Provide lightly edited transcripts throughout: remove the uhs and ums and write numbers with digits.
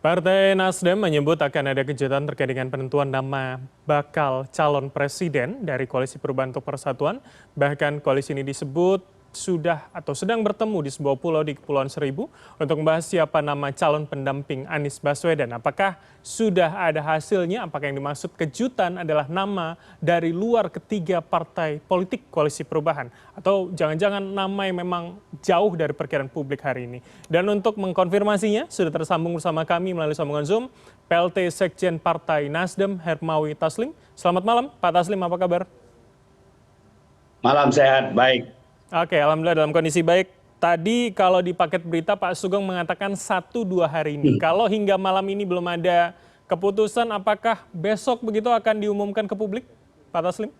Partai Nasdem menyebut akan ada kejutan terkait dengan penentuan nama bakal calon presiden dari Koalisi Perubahan untuk Persatuan. Bahkan koalisi ini disebut sudah atau sedang bertemu di sebuah pulau di Kepulauan Seribu untuk membahas siapa nama calon pendamping Anies Baswedan. Apakah sudah ada hasilnya? Apakah yang dimaksud kejutan adalah nama dari luar ketiga partai politik Koalisi Perubahan? Atau jangan-jangan nama yang memang jauh dari perkiraan publik hari ini? Dan untuk mengkonfirmasinya, sudah tersambung bersama kami melalui sambungan Zoom, PLT Sekjen Partai Nasdem, Hermawi Taslim. Selamat malam, Pak Taslim, apa kabar? Malam sehat, baik. Oke, alhamdulillah dalam kondisi baik. Tadi kalau di paket berita Pak Sugeng mengatakan 1-2 hari ini. Kalau hingga malam ini belum ada keputusan, apakah besok begitu akan diumumkan ke publik, Pak Taslim?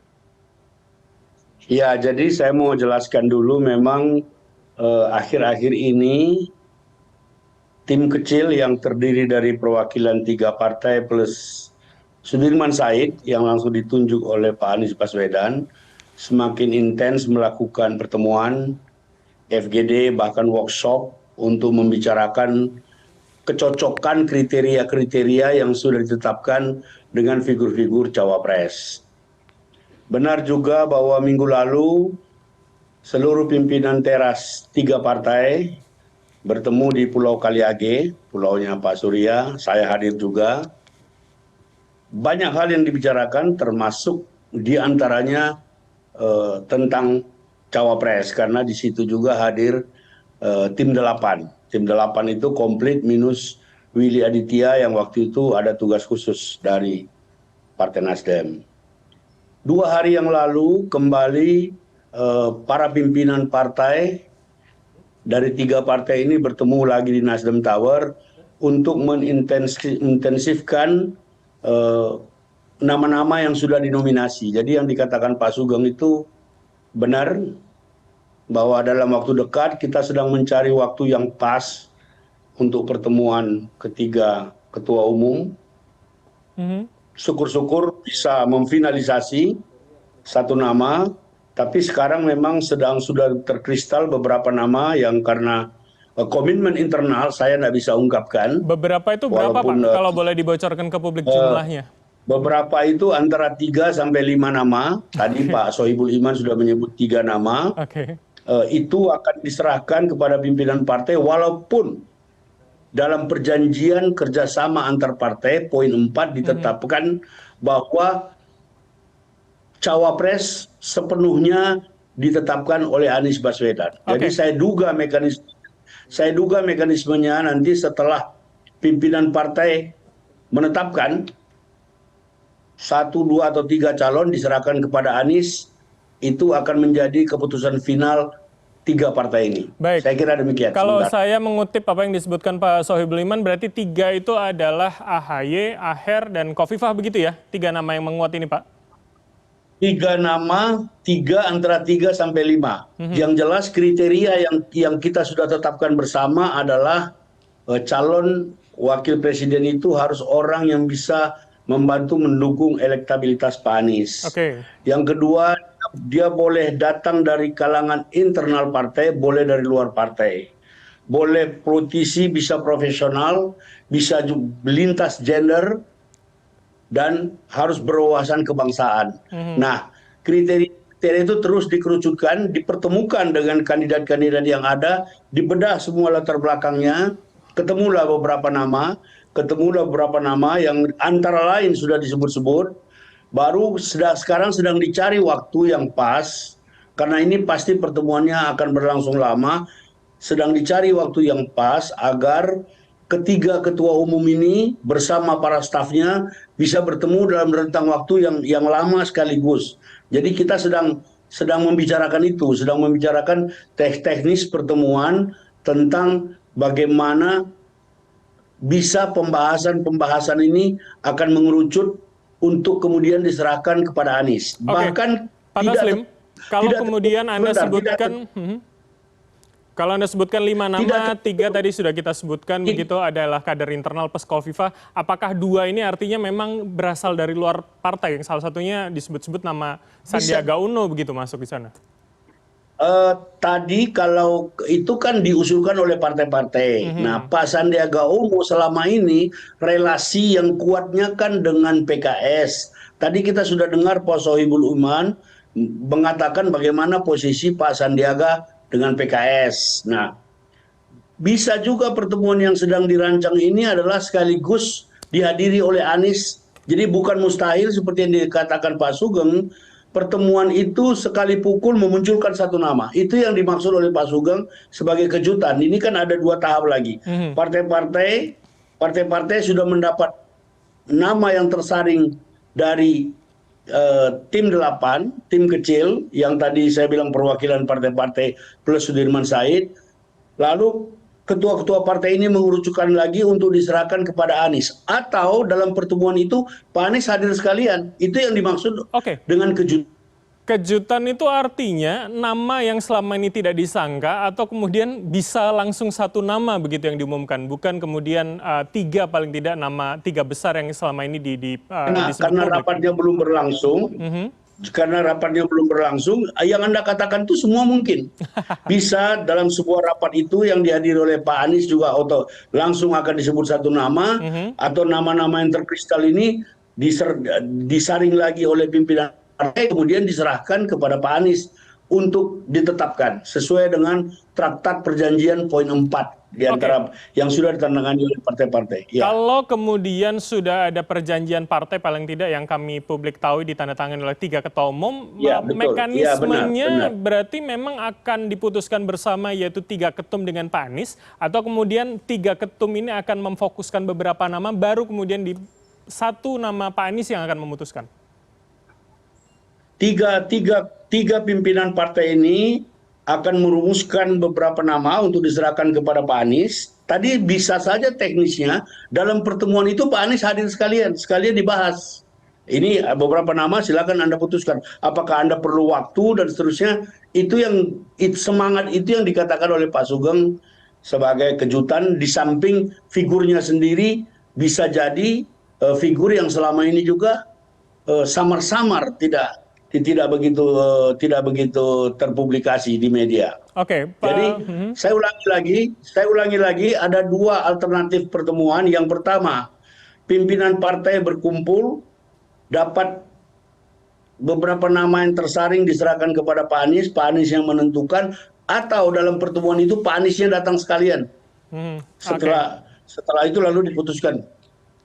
Ya, jadi saya mau jelaskan dulu memang akhir-akhir ini tim kecil yang terdiri dari perwakilan 3 partai plus Sudirman Said yang langsung ditunjuk oleh Pak Anies Baswedan semakin intens melakukan pertemuan, FGD bahkan workshop untuk membicarakan kecocokan kriteria-kriteria yang sudah ditetapkan dengan figur-figur cawapres. Benar juga bahwa minggu lalu seluruh pimpinan teras 3 partai bertemu di Pulau Kaliage, pulaunya Pak Surya, saya hadir juga. Banyak hal yang dibicarakan termasuk diantaranya tentang cawapres karena di situ juga hadir tim 8. Tim 8 itu komplit minus Willy Aditya yang waktu itu ada tugas khusus dari Partai Nasdem. 2 hari yang lalu kembali para pimpinan partai dari 3 partai ini bertemu lagi di Nasdem Tower untuk mengintensifkan nama-nama yang sudah dinominasi. Jadi yang dikatakan Pak Sugeng itu benar bahwa dalam waktu dekat kita sedang mencari waktu yang pas untuk pertemuan ketiga ketua umum. Syukur-syukur bisa memfinalisasi satu nama, tapi sekarang memang sudah terkristal beberapa nama yang karena komitmen internal saya tidak bisa ungkapkan. Beberapa itu berapa Pak, kalau boleh dibocorkan ke publik jumlahnya? Beberapa itu antara 3 sampai 5 nama. Tadi Pak Sohibul Iman sudah menyebut 3 nama. Itu akan diserahkan kepada pimpinan partai walaupun dalam perjanjian kerjasama antar partai poin 4 ditetapkan bahwa cawapres sepenuhnya ditetapkan oleh Anies Baswedan. Jadi saya duga mekanismenya nanti setelah pimpinan partai menetapkan 1, 2, atau 3 calon diserahkan kepada Anies, itu akan menjadi keputusan final 3 partai ini. Baik. Saya kira demikian. Kalau saya mengutip apa yang disebutkan Pak Sohibul Iman, berarti 3 itu adalah AHY, Aher, dan Khofifah begitu ya? 3 nama yang menguat ini Pak? 3 nama, antara 3 sampai 5. Yang jelas kriteria yang kita sudah tetapkan bersama adalah calon wakil presiden itu harus orang yang bisa membantu mendukung elektabilitas Pak Anies. Yang kedua, dia boleh datang dari kalangan internal partai, boleh dari luar partai. Boleh politisi, bisa profesional, bisa lintas gender, dan harus berwawasan kebangsaan. Nah, kriteria itu terus dikerucutkan, dipertemukan dengan kandidat-kandidat yang ada, dibedah semua latar belakangnya, ketemulah beberapa nama yang antara lain sudah disebut-sebut, baru sekarang sedang dicari waktu yang pas, karena ini pasti pertemuannya akan berlangsung lama, sedang dicari waktu yang pas agar ketiga ketua umum ini bersama para stafnya bisa bertemu dalam rentang waktu yang lama sekaligus. Jadi kita sedang membicarakan itu, sedang membicarakan teknis pertemuan tentang bagaimana bisa pembahasan ini akan mengerucut untuk kemudian diserahkan kepada Anies. Bahkan Pak Taslim, kalau kemudian Anda sebutkan, kalau Anda sebutkan 5 nama, 3 tadi sudah kita sebutkan begitu adalah kader internal plus Khofifah. Apakah 2 ini artinya memang berasal dari luar partai? Yang salah satunya disebut-sebut nama Sandiaga Uno begitu masuk di sana? Tadi kalau itu kan diusulkan oleh partai-partai. Nah, Mhm. Pak Sandiaga Uno selama ini relasi yang kuatnya kan dengan PKS. Tadi kita sudah dengar Pak Sohibul Iman mengatakan bagaimana posisi Pak Sandiaga dengan PKS. Nah, bisa juga pertemuan yang sedang dirancang ini adalah sekaligus dihadiri oleh Anies. Jadi bukan mustahil seperti yang dikatakan Pak Sugeng, pertemuan itu sekali pukul memunculkan satu nama. Itu yang dimaksud oleh Pak Sugeng sebagai kejutan. Ini kan ada dua tahap lagi. Mhm. Partai-partai, partai-partai sudah mendapat nama yang tersaring dari tim 8, tim kecil yang tadi saya bilang perwakilan partai-partai plus Sudirman Said. Lalu ketua-ketua partai ini mengerucutkan lagi untuk diserahkan kepada Anies. Atau dalam pertemuan itu Pak Anies hadir sekalian. Itu yang dimaksud Oke. dengan kejutan. Kejutan itu artinya nama yang selama ini tidak disangka atau kemudian bisa langsung satu nama begitu yang diumumkan, bukan kemudian tiga paling tidak nama tiga besar yang selama ini disebut Karena publik. rapatnya belum berlangsung, Mhm. yang Anda katakan itu semua mungkin. Bisa dalam sebuah rapat itu yang dihadiri oleh Pak Anies juga langsung akan disebut satu nama, Mhm. atau nama-nama yang terkristal ini disaring lagi oleh pimpinan partai, kemudian diserahkan kepada Pak Anies untuk ditetapkan sesuai dengan Traktat Perjanjian poin 4 di Oke. antara yang sudah ditandatangani oleh partai-partai. Ya, Kalau kemudian sudah ada perjanjian partai paling tidak yang kami publik tahu ditandatangani oleh tiga ketua umum, ya betul. Ya benar, mekanismenya benar. berarti memang akan diputuskan bersama yaitu tiga ketum dengan Pak Anies, atau kemudian tiga ketum ini akan memfokuskan beberapa nama baru kemudian di satu nama Pak Anies yang akan memutuskan. Tiga pimpinan partai ini akan merumuskan beberapa nama untuk diserahkan kepada Pak Anies. Tadi bisa saja teknisnya dalam pertemuan itu Pak Anies hadir sekalian dibahas. Ini beberapa nama silakan Anda putuskan. Apakah Anda perlu waktu dan seterusnya. Semangat itu yang dikatakan oleh Pak Sugeng sebagai kejutan, di samping figurnya sendiri bisa jadi figur yang selama ini juga samar-samar tidak begitu terpublikasi di media. Oke, Jadi Pak. Mhm. saya ulangi lagi ada dua alternatif pertemuan. Yang pertama, pimpinan partai berkumpul, dapat beberapa nama yang tersaring diserahkan kepada Pak Anies yang menentukan, atau dalam pertemuan itu Pak Aniesnya datang sekalian. Mhm. Oke. Setelah itu lalu diputuskan.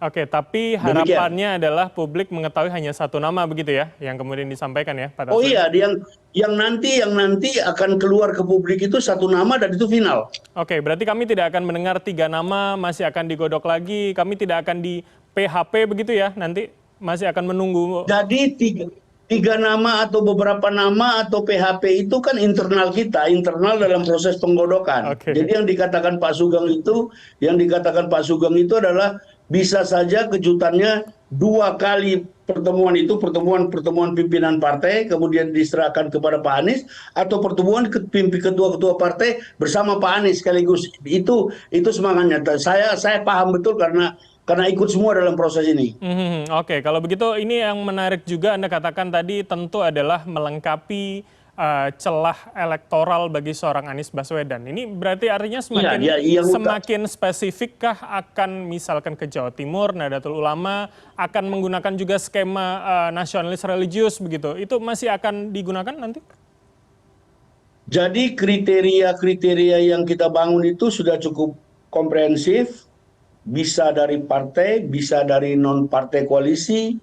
Oke, tapi Demikian. harapannya adalah publik mengetahui hanya satu nama begitu ya, yang kemudian disampaikan ya, Pak Oh Taslim. iya, yang nanti akan keluar ke publik itu satu nama dan itu final. Oke, berarti kami tidak akan mendengar tiga nama, masih akan digodok lagi, kami tidak akan di PHP begitu ya, nanti masih akan menunggu. Jadi tiga nama atau beberapa nama atau PHP itu kan internal kita, internal dalam proses penggodokan. Oke. Jadi yang dikatakan Pak Sugeng itu adalah bisa saja kejutannya dua kali pertemuan pimpinan partai kemudian diserahkan kepada Pak Anies, atau pertemuan ketua-ketua partai bersama Pak Anies sekaligus. Itu semangatnya. Saya paham betul karena ikut semua dalam proses ini. Oke, kalau begitu ini yang menarik juga Anda katakan tadi tentu adalah melengkapi celah elektoral bagi seorang Anies Baswedan. Ini berarti artinya Iya, yang semakin spesifikkah akan misalkan ke Jawa Timur, Nahdlatul Ulama akan menggunakan juga skema nasionalis religius begitu. Itu masih akan digunakan nanti? Jadi kriteria-kriteria yang kita bangun itu sudah cukup komprehensif, bisa dari partai, bisa dari non-partai koalisi,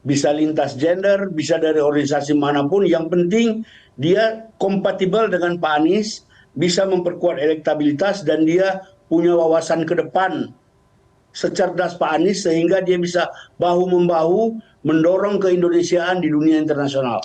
bisa lintas gender, bisa dari organisasi manapun. Yang penting dia kompatibel dengan Pak Anies, bisa memperkuat elektabilitas, dan dia punya wawasan ke depan secerdas Pak Anies sehingga dia bisa bahu-membahu mendorong keindonesiaan di dunia internasional.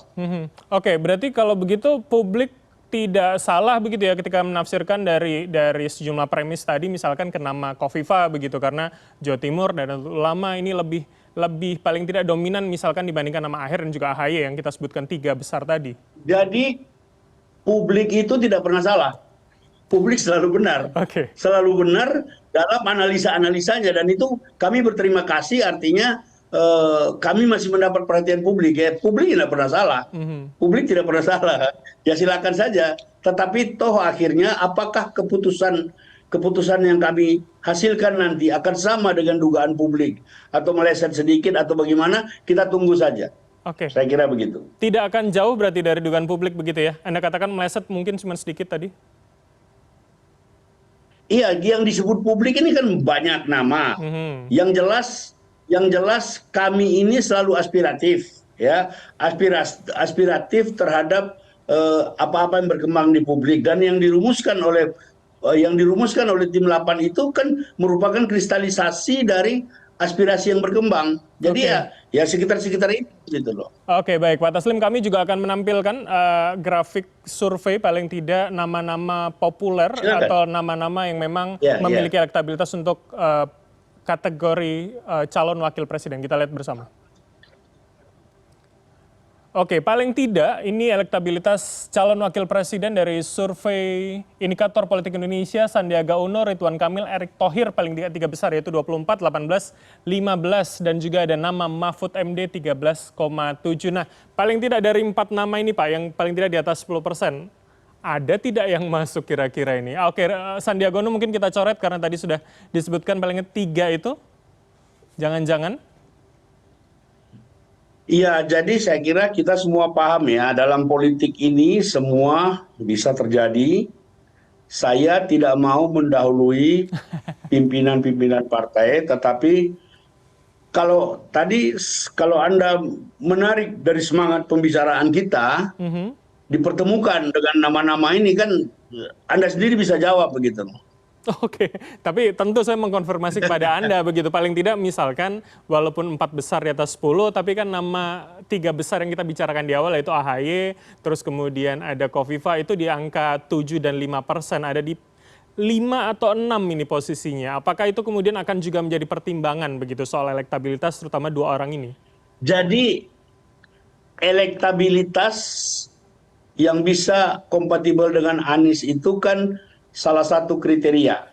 Oke, berarti kalau begitu publik tidak salah begitu ya ketika menafsirkan dari sejumlah premis tadi, misalkan ke nama Kofifa begitu, karena Jawa Timur dan Ulama ini lebih paling tidak dominan misalkan dibandingkan nama Aher dan juga AHY yang kita sebutkan tiga besar tadi. Jadi publik itu tidak pernah salah. Publik selalu benar. Selalu benar dalam analisa-analisanya, dan itu kami berterima kasih, artinya kami masih mendapat perhatian publik. Ya, publik tidak pernah salah. Publik tidak pernah salah. Ya silakan saja. Tetapi toh akhirnya apakah keputusan yang kami hasilkan nanti akan sama dengan dugaan publik atau meleset sedikit atau bagaimana? Kita tunggu saja. Oke. Saya kira begitu. Tidak akan jauh berarti dari dugaan publik begitu ya? Anda katakan meleset mungkin cuma sedikit tadi? Iya, yang disebut publik ini kan banyak nama. Yang jelas kami ini selalu aspiratif, ya, aspiratif terhadap apa-apa yang berkembang di publik dan yang dirumuskan oleh tim 8 itu kan merupakan kristalisasi dari aspirasi yang berkembang. Jadi ya sekitar-sekitar itu gitu loh. Oke, baik Pak Taslim, kami juga akan menampilkan grafik survei paling tidak nama-nama populer Silakan. atau nama-nama yang memang Ya, memiliki elektabilitas untuk kategori calon wakil presiden. Kita lihat bersama. Oke, paling tidak ini elektabilitas calon wakil presiden dari survei Indikator Politik Indonesia, Sandiaga Uno, Ridwan Kamil, Erick Thohir paling tidak tiga besar yaitu 24, 18, 15 dan juga ada nama Mahfud MD 13,7. Nah, paling tidak dari 4 nama ini Pak yang paling tidak di atas 10%. Ada tidak yang masuk kira-kira ini? Oke, Sandiaga Uno mungkin kita coret karena tadi sudah disebutkan paling 3 itu. Jangan-jangan Iya, jadi saya kira kita semua paham ya, dalam politik ini semua bisa terjadi. Saya tidak mau mendahului pimpinan-pimpinan partai, tetapi kalau Anda menarik dari semangat pembicaraan kita, dipertemukan dengan nama-nama ini kan Anda sendiri bisa jawab begitu. Oke, tapi tentu saya mengkonfirmasi kepada Anda begitu. Paling tidak misalkan walaupun 4 besar di atas 10, tapi kan nama 3 besar yang kita bicarakan di awal yaitu AHY, terus kemudian ada Kofifa itu di angka 7 dan 5%, ada di 5 atau 6 ini posisinya. Apakah itu kemudian akan juga menjadi pertimbangan begitu soal elektabilitas terutama 2 orang ini? Jadi elektabilitas yang bisa kompatibel dengan Anies itu kan salah satu kriteria.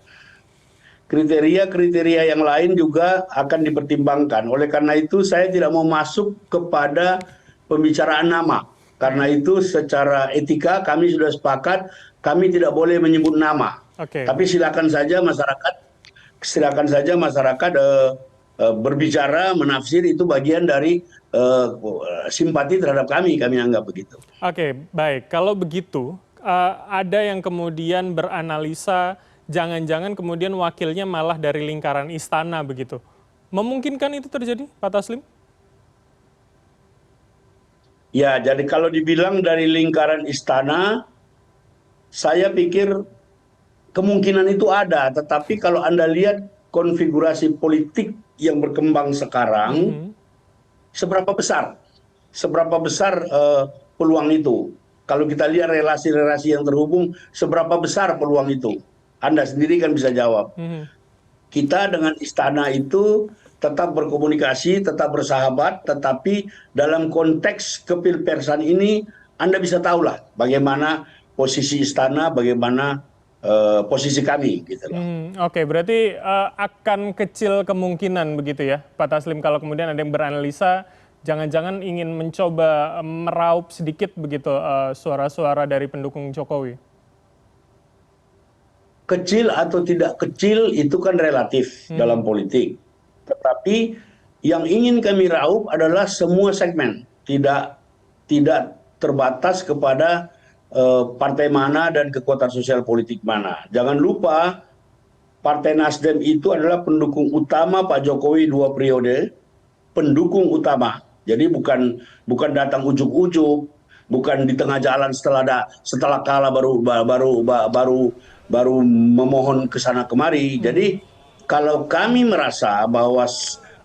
Kriteria-kriteria yang lain juga akan dipertimbangkan. Oleh karena itu saya tidak mau masuk kepada pembicaraan nama. Karena itu secara etika kami sudah sepakat kami tidak boleh menyebut nama. Tapi silakan saja masyarakat berbicara, menafsir, itu bagian dari simpati terhadap kami anggap begitu. Oke, baik. Kalau begitu ada yang kemudian beranalisa jangan-jangan kemudian wakilnya malah dari lingkaran istana begitu. Memungkinkan itu terjadi, Pak Taslim? Ya, jadi kalau dibilang dari lingkaran istana, saya pikir kemungkinan itu ada. Tetapi kalau Anda lihat konfigurasi politik yang berkembang sekarang, seberapa besar peluang itu? Kalau kita lihat relasi-relasi yang terhubung, seberapa besar peluang itu? Anda sendiri kan bisa jawab. Kita dengan istana itu tetap berkomunikasi, tetap bersahabat, tetapi dalam konteks kepilpresan ini, Anda bisa tahulah bagaimana posisi istana, bagaimana posisi kami. Gitu loh. Oke, berarti akan kecil kemungkinan begitu ya, Pak Taslim, kalau kemudian ada yang beranalisa, jangan-jangan ingin mencoba meraup sedikit begitu suara-suara dari pendukung Jokowi. Kecil atau tidak kecil itu kan relatif dalam politik. Tetapi yang ingin kami raup adalah semua segmen. Tidak terbatas kepada partai mana dan kekuatan sosial politik mana. Jangan lupa Partai Nasdem itu adalah pendukung utama Pak Jokowi 2 periode. Pendukung utama. Jadi bukan datang ujuk-ujuk, bukan di tengah jalan setelah kalah baru memohon ke sana kemari. Jadi kalau kami merasa bahwa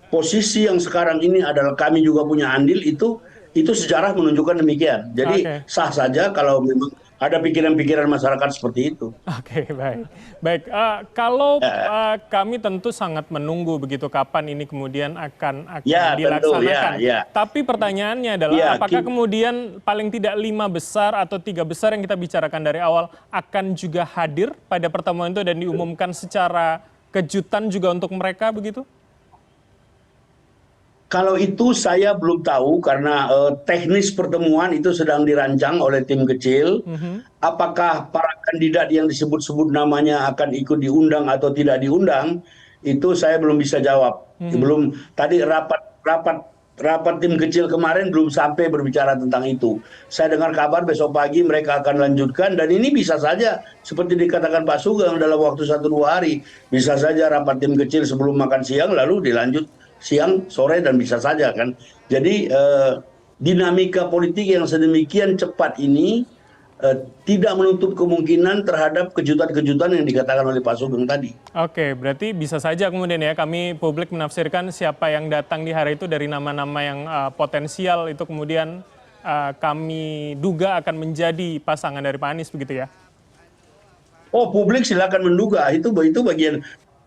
posisi yang sekarang ini adalah kami juga punya andil, itu sejarah menunjukkan demikian. Jadi sah saja kalau memang ada pikiran-pikiran masyarakat seperti itu. Oke, baik. Kalau kami tentu sangat menunggu begitu kapan ini kemudian akan dilaksanakan. Tentu, ya. Tapi pertanyaannya adalah apakah kemudian paling tidak 5 besar atau 3 besar yang kita bicarakan dari awal akan juga hadir pada pertemuan itu dan diumumkan secara kejutan juga untuk mereka begitu? Kalau itu saya belum tahu karena teknis pertemuan itu sedang dirancang oleh tim kecil. Apakah para kandidat yang disebut-sebut namanya akan ikut diundang atau tidak diundang, itu saya belum bisa jawab. Belum tadi rapat tim kecil kemarin belum sampai berbicara tentang itu. Saya dengar kabar besok pagi mereka akan lanjutkan dan ini bisa saja seperti dikatakan Pak Sugeng dalam waktu 1-2 hari bisa saja rapat tim kecil sebelum makan siang lalu dilanjut siang, sore, dan bisa saja kan. Jadi dinamika politik yang sedemikian cepat ini tidak menutup kemungkinan terhadap kejutan-kejutan yang dikatakan oleh Pak Sugeng tadi. Oke, berarti bisa saja kemudian ya kami publik menafsirkan siapa yang datang di hari itu dari nama-nama yang potensial itu kemudian kami duga akan menjadi pasangan dari Pak Anies begitu ya? Oh, publik silakan menduga, itu bagian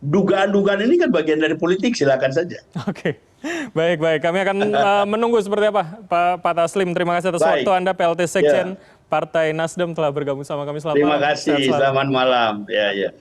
dugaan-dugaan ini kan bagian dari politik, silakan saja. Oke, baik. Kami akan menunggu seperti apa, Pak Taslim. Terima kasih atas waktu Anda, PLT Sekjen Partai Nasdem telah bergabung sama kami. Selamat Terima malam. kasih, selamat malam. Ya.